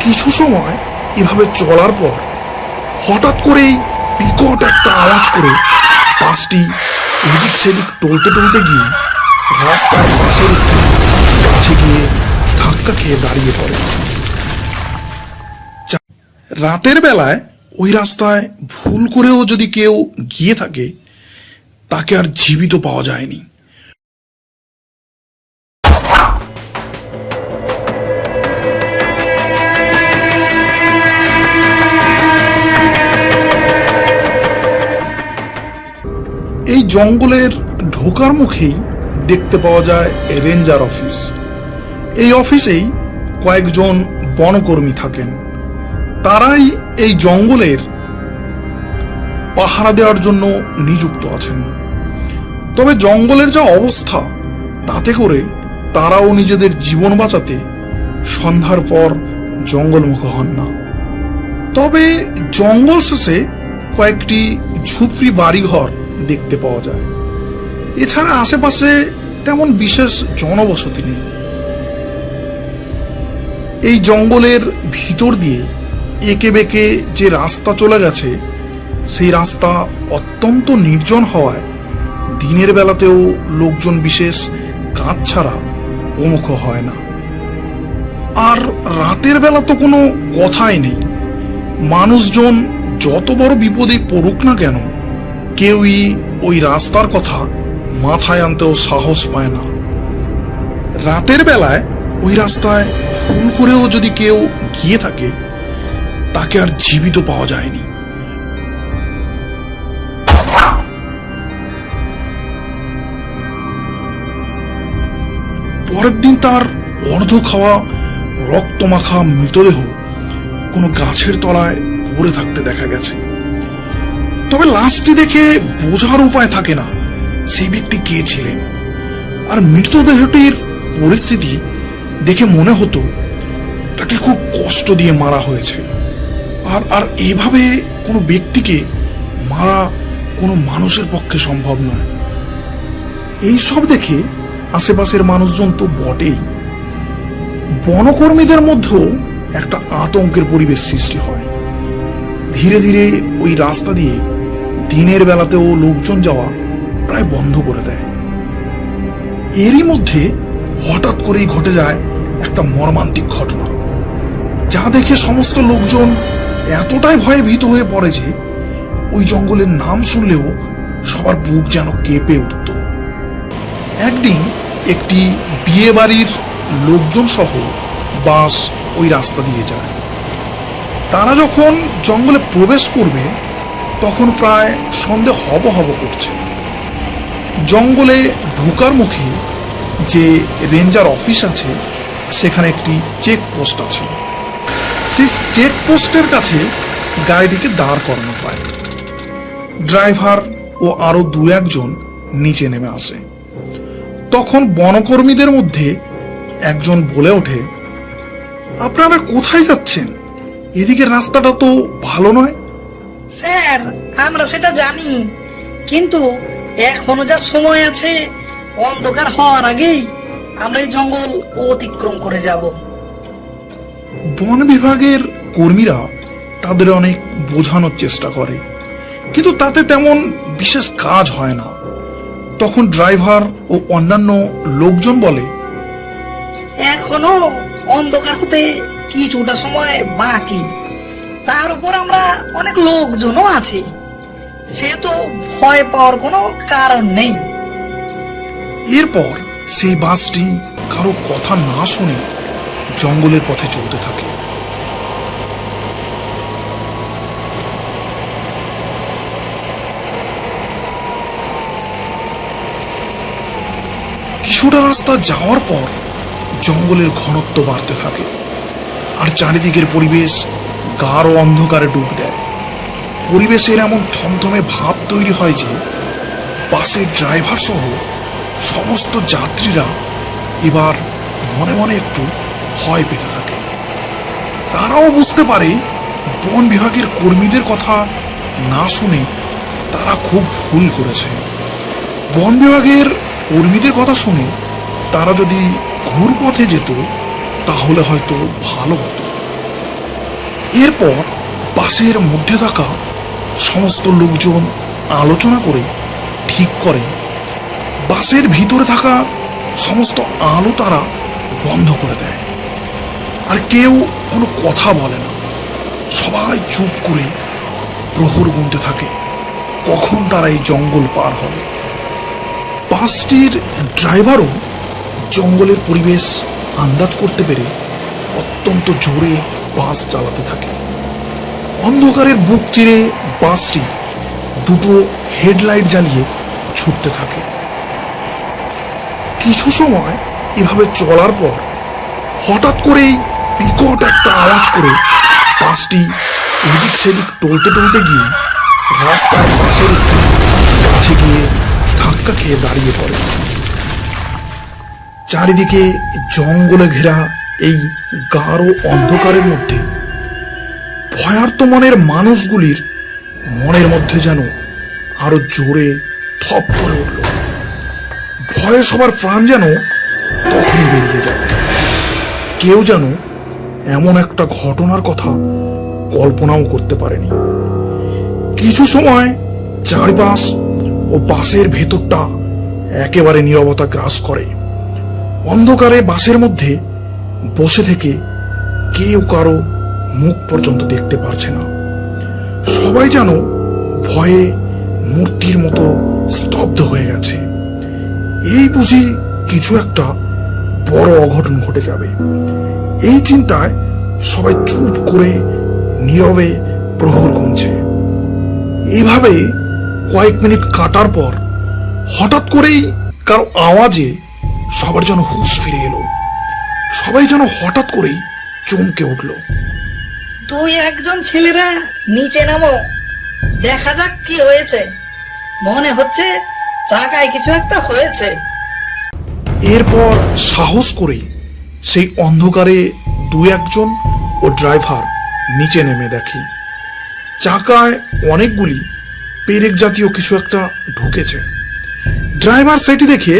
কিছু সময় এভাবে চলার পর হঠাৎ করেই বিকট একটা আওয়াজ করে বাসটি এদিক সেদিক টলতে টলতে গিয়ে রাস্তার পাশের একটি গাছে গিয়ে ধাক্কা খেয়ে দাঁড়িয়ে পড়ে। রাতের বেলায় ওই রাস্তায় ভুল করেও যদি কেউ গিয়ে থাকে তাকে আর জীবিত পাওয়া যায়নি। এই জঙ্গলের ঢোকার মুখেই দেখতে পাওয়া যায় রেঞ্জার অফিস। এই অফিসেই কয়েকজন বনকর্মী থাকেন। তারাই এই জঙ্গলের পাহারা দেওয়ার জন্য নিযুক্ত আছেন। তবে জঙ্গলের যা অবস্থা তাতে করে তারাও নিজেদের জীবন বাঁচাতে সন্ধ্যার পর জঙ্গলমুখী হন না। তবে জঙ্গল শেষে কয়েকটি ঝুপড়ি বাড়িঘর দেখতে পাওয়া যায়। এছাড়া আশেপাশে তেমন বিশেষ জনবসতি নেই। এই জঙ্গলের ভিতর দিয়ে এঁকে বেঁকে যে রাস্তা চলে গেছে সেই রাস্তা অত্যন্ত নির্জন হওয়ায় দিনের বেলাতেও লোকজন বিশেষ কাজ ছাড়া ওমুখ হয় না। আর রাতের বেলা তো কোনো কথাই নেই। মানুষজন যত বড় বিপদে পড়ুক না কেন কেউই ওই রাস্তার কথা মাথায় আনতেও সাহস পায় না। রাতের বেলায় ওই রাস্তায় ভুল করেও যদি কেউ গিয়ে থাকে তাকে আর জীবিত পাওয়া যায়নি। পরের দিন তার অর্ধ খাওয়া রক্তমাখা মৃতদেহ কোনো গাছের তলায় পড়ে থাকতে দেখা গেছে। তবে লাশটি দেখে বোঝার উপায় থাকে না সেই ব্যক্তি কে ছিলেন। আর মৃতদেহটির পরিস্থিতি দেখে মনে হতো তাকে খুব কষ্ট দিয়ে মারা হয়েছে। আর আর এভাবে কোনো ব্যক্তিকে মারা কোনো মানুষের পক্ষে সম্ভব নয়। এই সব দেখে আশেপাশের মানুষজন তো বটেই, বনকর্মীদের মধ্যেও একটা আতঙ্কের পরিবেশ সৃষ্টি হয়। ধীরে ধীরে ওই রাস্তা দিয়ে দিনের বেলাতেও লোকজন যাওয়া প্রায় বন্ধ করে দেয়। এরই মধ্যে হঠাৎ করেই ঘটে যায় একটা মর্মান্তিক ঘটনা, যা দেখে সমস্ত লোকজন এতটাই ভয়ে ভীত হয়ে পড়ে যে ওই জঙ্গলের নাম শুনলেও সবার বুক যেন কেঁপে উঠত। একদিন একটি বিয়ে বাড়ির লোকজন সহ বাস ওই রাস্তা দিয়ে যায়। তারা যখন জঙ্গলে প্রবেশ করবে তখন প্রায় সন্ধে হব হব করছে। জঙ্গলে ঢোকার মুখে যে রেঞ্জার অফিস আছে সেখানে একটি চেকপোস্ট আছে। সেই চেকপোস্টের কাছে গাড়িটিকে দাঁড় করানো হয়। ড্রাইভার ও আরো দু একজন নিচে নেমে আসে। তখন বনকর্মীদের মধ্যে একজন বলে ওঠে, আপনারা কোথায় যাচ্ছেন? এদিকের রাস্তাটা তো ভালো নয়। স্যার, আমরা সেটা জানি, কিন্তু এখনো যা সময় আছে অন্ধকার হওয়ার আগেই আমরা এই জঙ্গল অতিক্রম করে যাব। বন বিভাগের কর্মীরা তাদের অনেক বোঝানোর চেষ্টা করে, কিন্তু তাতে তেমন বিশেষ কাজ হয় না। তখন ড্রাইভার ও অন্যান্য লোকজন বলে, এখনো অন্ধকার হতে কিছুটা সময় বাকি, তার উপর আমরা অনেক লোকজনও আছি, সে তো ভয় পাওয়ার কোনো কারণ নেই। এরপর সেই বাসটি কারো কথা না শুনে জঙ্গলের পথে চলতে থাকে। কিছুটা রাস্তা যাওয়ার পর জঙ্গলের ঘনত্ব বাড়তে থাকে আর চারিদিকের পরিবেশ গাঢ় অন্ধকারে ডুব দেয়। পরিবেশের এমন থমথমে ভাব তৈরি হয় যে বাসের ড্রাইভার সহ সমস্ত যাত্রীরা এবার মনে মনে একটু ভয় পেতে থাকে। তারাও বুঝতে পারে বন বিভাগের কর্মীদের কথা না শুনে তারা খুব ভুল করেছে। বন বিভাগের কর্মীদের কথা শুনে তারা যদি ঘুর পথে যেত তাহলে হয়তো ভালো হতো। এরপর বাসের মধ্যে থাকা সমস্ত লোকজন আলোচনা করে ঠিক করে বাসের ভিতরে থাকা সমস্ত আলো তারা বন্ধ করে দেয়। আর কেউ কোনো কথা বলে না, সবাই চুপ করে প্রহর গুনতে থাকে কখন তারা এই জঙ্গল পার হবে। বাসটির ড্রাইভারও জঙ্গলের পরিবেশ আন্দাজ করতে পেরে অত্যন্ত জোরে বাস চালাতে থাকে। অন্ধকারের বুক চিরে বাসটি দুটো হেডলাইট জ্বালিয়ে ছুটতে থাকে। কিছু সময় এভাবে চলার পর হঠাৎ করেই বিকট একটা আওয়াজ করে বাসটি এদিক সেদিক টলতে টলতে গিয়ে রাস্তার পাশের একটি গাছে গিয়ে ধাক্কা খেয়ে দাঁড়িয়ে পড়ে। চারিদিকে জঙ্গলে ঘেরা এই গাঢ় অন্ধকারের মধ্যে ভয়ার্ত মনের মানুষগুলির মনের মধ্যে যেন আরো জোরে থপ করে উঠল। ভয়ে সবার প্রাণ যেন তখনই বেরিয়ে যাবে। কেউ যেন এমন একটা ঘটনার কথা কল্পনাও করতে পারেনি। কিছু সময় চারপাশ ও বাসের ভেতরটা একেবারে নীরবতা গ্রাস করে। অন্ধকারে বাসের মধ্যে বসে থেকে কেউ কারো মুখ পর্যন্ত দেখতে পারছে না। সবাই যেন ভয়ে মূর্তির মতো স্তব্ধ হয়ে গেছে। এই বুঝি কিছু একটা বড় অঘটন ঘটে যাবে, এই চিন্তায় সবাই চুপ করে নীরবে প্রহর গুনছে। এভাবে কয়েক মিনিট কাটার পর হঠাৎ করেই কারো আওয়াজে সবার যেন হুঁশ ফিরে এলো। সবাই যেন হঠাৎ করেই চমকে উঠল। দুই একজন ছেলেরা নিচে নামো, দেখা যাক কি হয়েছে। মনে হচ্ছে চাকায় কিছু একটা হয়েছে। এরপর সাহস করে সেই অন্ধকারে দু একজন ও ড্রাইভার নিচে নেমে দেখে চাকায় অনেকগুলি পেরেক জাতীয় কিছু একটা ঢুকেছে। ড্রাইভার সেটি দেখে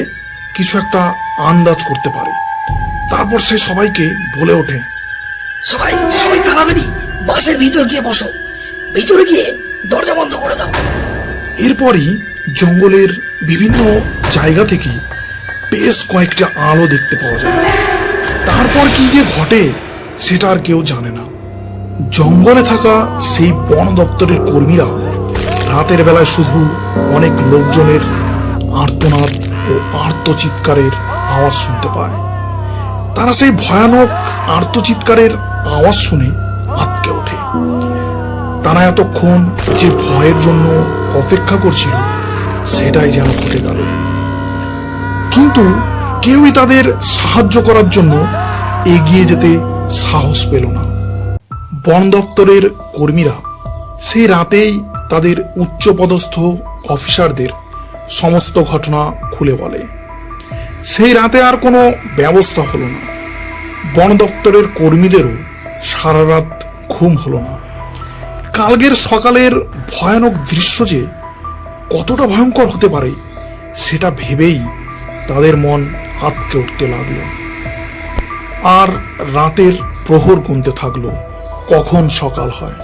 কিছু একটা আন্দাজ করতে পারে। তারপর সে সবাইকে বলে ওঠে, সবাই সবাই তাড়াতাড়ি বাসের ভিতর গিয়ে বসো, ভিতরে গিয়ে দরজা বন্ধ করে দাও। এরপরই জঙ্গলের বিভিন্ন জায়গা থেকে বেশ কয়েকটা আলো দেখতে পাওয়া যায়। তারপর কি যে ঘটে সেটা আর কেউ জানে না। জঙ্গলে থাকা সেই বন দপ্তরের কর্মীরা রাতের বেলায় শুধু অনেক লোকজনের আর্তনাদ ও আর্তচিৎকারের আওয়াজ শুনতে পায়। তারা সেই ভয়ানক আর্তচিৎকারের আওয়াজ শুনে আঁতকে ওঠে। তারা এতক্ষণ যে ভয়ের জন্য অপেক্ষা করছিল সেটাই যেন ঘটে গেল। কিন্তু কেউই তাদের সাহায্য করার জন্য এগিয়ে যেতে সাহস পেল না। বন দপ্তরের কর্মীরা সেই রাতেই তাদের উচ্চপদস্থ অফিসারদের সমস্ত ঘটনা খুলে বলে। সেই রাতে আর কোনো ব্যবস্থা হলো না। বন দপ্তরের কর্মীদেরও সারা রাত ঘুম হলো না। কালকের সকালের ভয়ানক দৃশ্য যে কতটা ভয়ঙ্কর হতে পারে সেটা ভেবেই তাদের মন আঁতকে উঠতে লাগলো। আর রাতের প্রহর গুনতে থাকলো কখন সকাল হয়।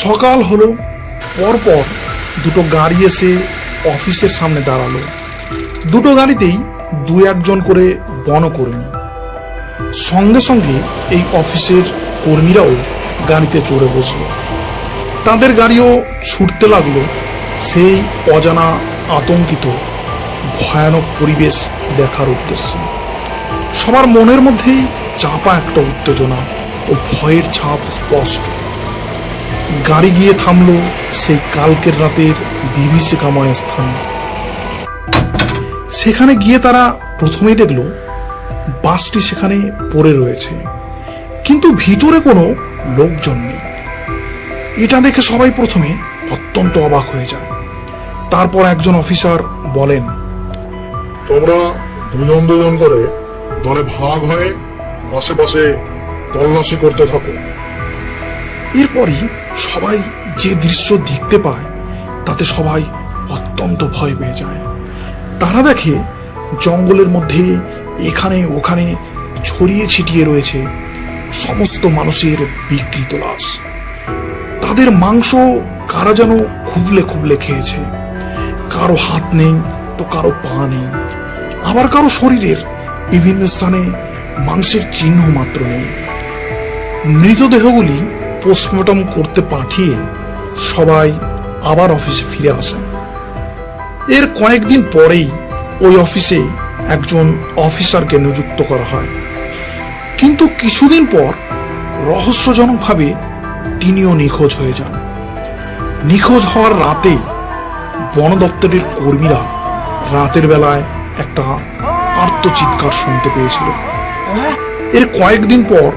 সকাল হলো, পরপর দুটো গাড়ি এসে অফিসের সামনে দাঁড়ালো। দুটো গাড়িতেই দু একজন করে বনকর্মী। সঙ্গে সঙ্গে এই অফিসের কর্মীরাও গাড়িতে চড়ে বসলো। তাদের গাড়িও ছুটতে লাগলো সেই অজানা আতঙ্কিত ভয়ানক পরিবেশ দেখার উদ্দেশ্যে। সবার মনের মধ্যেই চাপা একটা উত্তেজনা ও ভয়ের ছাপ স্পষ্ট। গাড়ি গিয়ে থামলো সেই কালকের রাতের বিভীষিকাময় স্থানে। সেখানে গিয়ে তারা প্রথমেই দেখলো বাসটি সেখানে পড়ে রয়েছে, কিন্তু ভিতরে কোনো লোকজন নেই। এটা দেখে সবাই প্রথমে অত্যন্ত অবাক হয়ে যায়। তারপর একজন অফিসার বলেন, তোমরা দুজন দুজন করে দলে ভাগ হয়ে আশেপাশে তল্লাশি করতে থাকো। এরপরই সবাই যে দৃশ্য দেখতে পায় তাতে সবাই অত্যন্ত ভয় পেয়ে যায়। তারা দেখে জঙ্গলের মধ্যে এখানে ওখানে ছড়িয়ে ছিটিয়ে রয়েছে সমস্ত মানুষের বিকৃত লাশ। তাদের মাংস কারা যেন খুবলে খুবলে খেয়েছে। কারো হাত নেই তো কারো পা নেই, আবার কারো শরীরের বিভিন্ন স্থানে মাংসের চিহ্ন মাত্র নেই। মৃতদেহগুলি পোস্টমর্টম করতে পাঠিয়ে সবাই আবার অফিসে ফিরে আসে। এর কয়েকদিন পরেই ওই অফিসে একজন অফিসারকে নিযুক্ত করা হয়, কিন্তু কিছুদিন পর রহস্যজনকভাবে তিনিও নিখোঁজ হয়ে যান। নিখোঁজ হওয়ার রাতে বন দপ্তরের কর্মীরা রাতের বেলায় একটা আর্তচিৎকার শুনতে পেয়েছিল। এর কয়েকদিন পর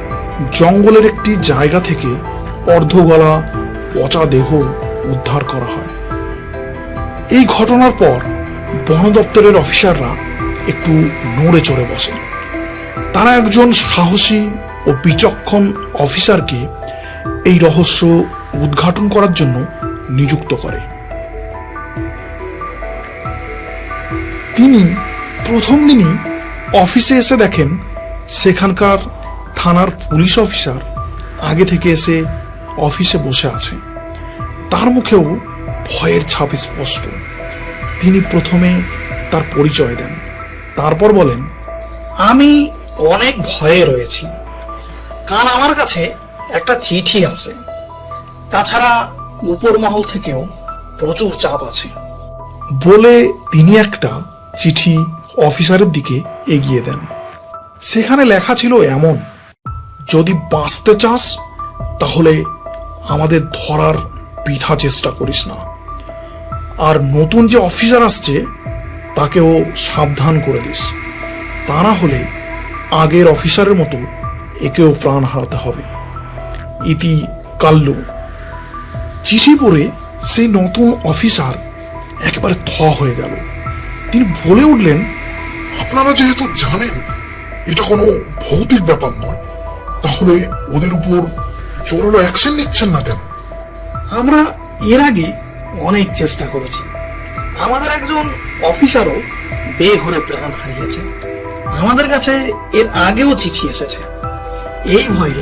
জঙ্গলের একটি জায়গা থেকে অর্ধগলা পচা দেহ উদ্ধার করা হয়। এই ঘটনার পর বন দপ্তরের অফিসাররা একটু নড়ে চড়ে বসে। তারা একজন সাহসী ও বিচক্ষণ অফিসারকে এই রহস্য উদ্ঘাটন করার জন্য নিযুক্ত করে। তিনি প্রথম দিনই অফিসে এসে দেখেন সেখানকার থানার পুলিশ অফিসার আগে থেকে এসে অফিসে বসে আছে। তার মুখেও ভয়ের ছাপ স্পষ্ট। তিনি প্রথমে তার পরিচয় দেন, তারপর বলেন, আমি অনেক ভয়ে রয়েছি, কারণ আমার কাছে একটা চিঠি আছে। তাছাড়া উপর মহল থেকেও প্রচুর চাপ আছে। বলে তিনি একটা চিঠি অফিসারের দিকে এগিয়ে দেন। সেখানে লেখা ছিল এমন, যদি বাঁচতে চাস তাহলে আমাদের ধরার বৃথা চেষ্টা করিস না, আর নতুন যে অফিসার আসছে তাকেও সাবধান করে দিস, তা না হলে আগের অফিসারের মতো একেও প্রাণ হারাতে হবে। ইতি কাল্লু। চিঠি পড়ে সেই নতুন অফিসার একেবারে থ হয়ে গেল। তিনি বলে উঠলেন, আপনারা যেহেতু জানেন এটা কোনো ভৌতিক ব্যাপার নয়, তাহলে ওদের উপর জোরালো অ্যাকশন নিচ্ছেন না কেন? আমরা এর আগে অনেক চেষ্টা করেছি। আমাদের একজন অফিসারও বেঘরে প্রাণ হারিয়েছে। আমাদের কাছে এর আগেও চিঠি এসেছে। এই ভয়ে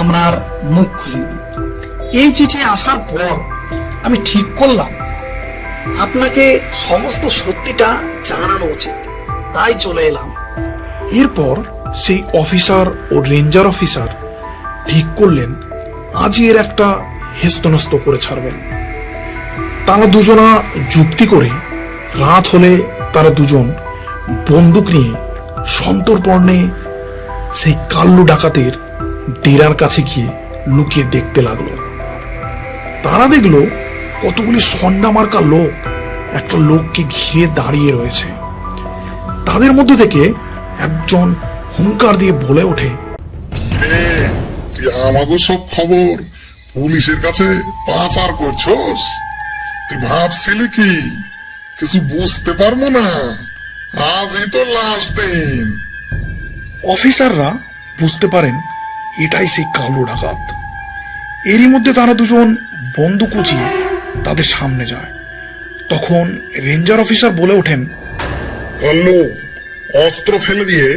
আমরা আর মুখ খুলিনি। এই চিঠি আসার পর আমি ঠিক করলাম আপনাকে সমস্ত সত্যিটা জানানো উচিত, তাই চলে এলাম। এরপর সেই অফিসার ও রেঞ্জার অফিসার ঠিক করলেন আজই এর একটা হেস্তনস্ত করে ছাড়বেন। তারা দুজনা যুক্তি করে রাত হলে তারা দুজন বন্দুক নিয়ে সন্তর্পণে সেই কাল্লু ডাকাতের ডেরার কাছে গিয়ে লুকিয়ে দেখতে লাগলো। তারা দেখলো কতগুলি সন্ডা মার্কা লোক একটা লোককে ঘিরে দাঁড়িয়ে রয়েছে। তাদের মধ্যে থেকে একজন হুঙ্কার দিয়ে বলে ওঠে, রে, তুই আমাকে সব খবর পুলিশের কাছে পাচার করছস? তুই ভাবছিলি কি কিছু বুঝতে পারবো না? আজই তো লাস্ট দিন। অফিসাররা বুঝতে পারেন এটাই সেই কালো ডাকাত। এরই মধ্যে তারা দুজন বন্দুক উঁচিয়ে তাদের সামনে যায়। তখন রেঞ্জার অফিসার বলে ওঠেন, কাল্লু, অস্ত্র ফেলে দিয়ে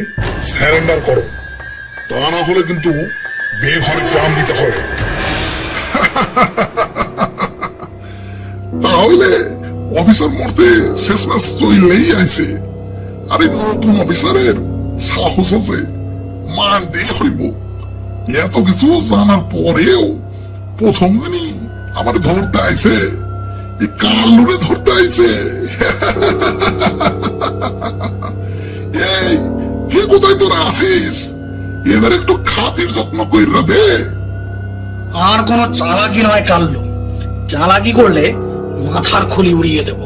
স্যারেন্ডার করো, তা না হলে কিন্তু বেঘরে প্রাণ দিতে হবে। তাহলে অফিসার মরতে শেষ ম্যাচ চলেই আইছে। আরে নতুন অফিসারের সাহস আছে, মান দিয়ে হইব। এত কিছু জানার পরেও প্রথম দিনই আমার ধরতে আইছে, এই কাল্লুরে ধরতে আইছে। এই কে কোথায় তোরা আছিস? এদের একটু খাতির যত্ন কইরা দে। আর কোনো চালাকি নয় কাল্লু, চালাকি করলে মাথার খুলি উড়িয়ে দেব।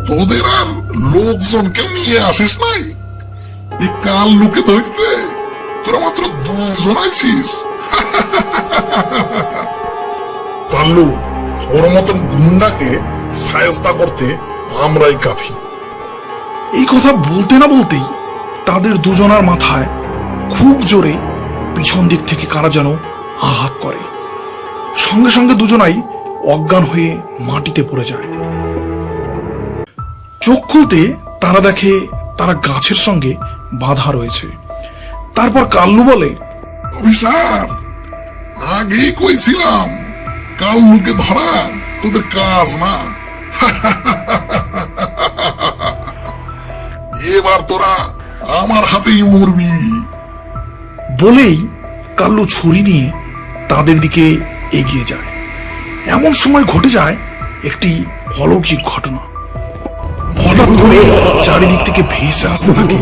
তোদের আর লোকজনকে নিয়ে আসিস নাই? এই কাল্লুকে ধরতে তোরা মাত্র দুজন আইছিস। কাল্লু, ওর মতন গুন্ডাকে সায়স্তা করতে আমরাই কাফি। এই কথা বলতে না বলতেই তাদের দুজনার মাথায় খুব জোরে পিছন দিক থেকে কারা যেন আঘাত করে। সঙ্গে সঙ্গে দুজনাই অজ্ঞান হয়ে মাটিতে পড়ে যায়। চোখ খুলতে তারা দেখে তারা গাছের সঙ্গে বাঁধা রয়েছে। তারপর কাল্লু বলে, অফিসার, আগেই কইছিলাম কাল্লুকে ধরা তোদের কাজ না। এবার তোরা আমার হাতেই মরবি। বলেই কাল্লু ছুরি নিয়ে তাদের দিকে এগিয়ে যায়। এমন সময় ঘটে যায় একটি অলৌকিক ঘটনা। হঠাৎ করে চারিদিক থেকে ভেসে আসতে থাকে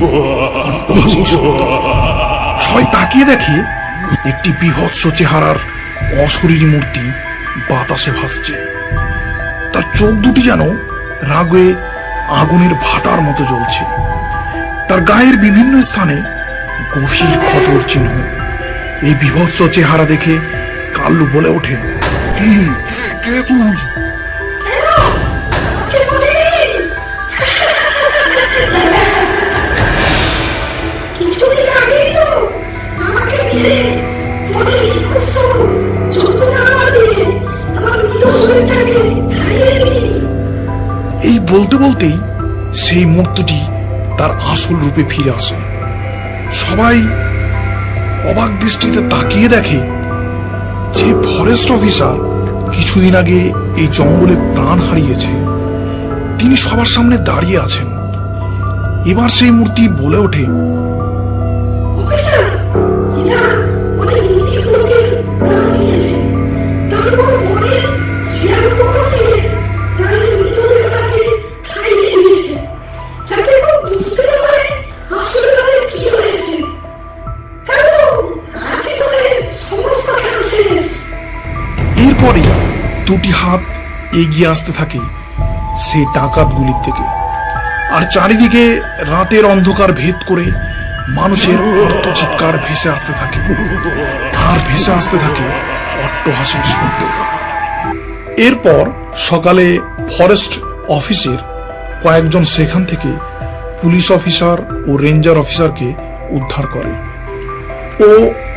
অট্টহাসির শব্দ। সবাই তাকিয়ে দেখে একটি বীভৎস চেহারার অশরীরী মূর্তি বাতাসে ভাসছে। তার চোখ দুটি যেন রাগে আগুনের ভাটার মতো জ্বলছে। তার গায়ের বিভিন্ন স্থানে গভীর ক্ষতর চিহ্ন। এই বীভৎস চেহারা দেখে কাল্লু বলে ওঠে, কি কে তুই? কিছুদিন আগেই তো আমাকে মেরে তোর বিভৎস যন্ত্রণা আমার মৃত শরীরটাকে খাইয়ে দিলি। এই বলতে বলতেই সেই মূর্তিটি তার আসল রূপে ফিরে আসে। সবাই অবাক দৃষ্টিতে তাকিয়ে দেখে যে ফরেস্ট অফিসার কিছুদিন আগে এই জঙ্গলে প্রাণ হারিয়েছে তিনি সবার সামনে দাঁড়িয়ে আছেন। এবার সেই মূর্তি বলে ওঠে, অফিসার, এরা অনেক নিরীহ লোকের প্রাণ নিয়েছে। তারপর বনের শিয়ালগুলোকে প্রাণের মৃতদেহটাকে খাইয়ে দিয়েছে, যাতে কেউ বুঝতে না পারে আসলে তাদের কি হয়েছে। কারণ আজই তোদের সমস্ত খেলা শেষ। এরপরে দুটি হাত এগিয়ে আসতে থাকে সেই ডাকাতগুলির থেকে। আর চারিদিকে রাতের অন্ধকার ভেদ করে মানুষের অট্টচিৎকার ভেসে আসতে থাকে। আর ভেসে আসতে থাকে অট্টহাসির শব্দ। এরপর সকালে ফরেস্ট অফিসের কয়েকজন সেখান থেকে পুলিশ অফিসার ও রেঞ্জার অফিসারকে উদ্ধার করে ও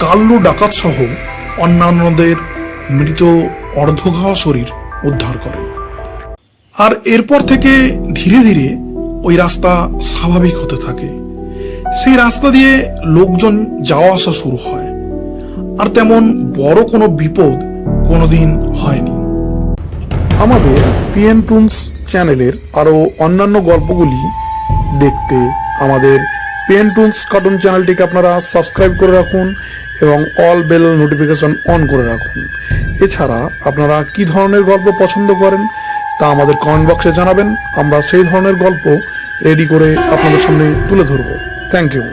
কাল্লু ডাকাত সহ অন্যান্যদের মৃত অর্ধঘাওয়া শরীর উদ্ধার করে। আর এরপর থেকে ধীরে ধীরে ওই রাস্তা স্বাভাবিক হতে থাকে। সেই রাস্তা দিয়ে লোকজন যাওয়া আসা শুরু হয়। আর তেমন বড় কোনো বিপদ কোনোদিন হয়নি। আমাদের পিএন টুনস চ্যানেলের আরও অন্যান্য গল্পগুলি দেখতে আমাদের পিএন টুনস কার্টুন চ্যানেলটিকে আপনারা সাবস্ক্রাইব করে রাখুন এবং অল বেল নোটিফিকেশন অন করে রাখুন। এছাড়া আপনারা কি ধরনের গল্প পছন্দ করেন তা আমাদের কমেন্ট বক্সে জানাবেন। আমরা সেই ধরনের গল্প রেডি করে আপনাদের সামনে তুলে ধরব। Thank you.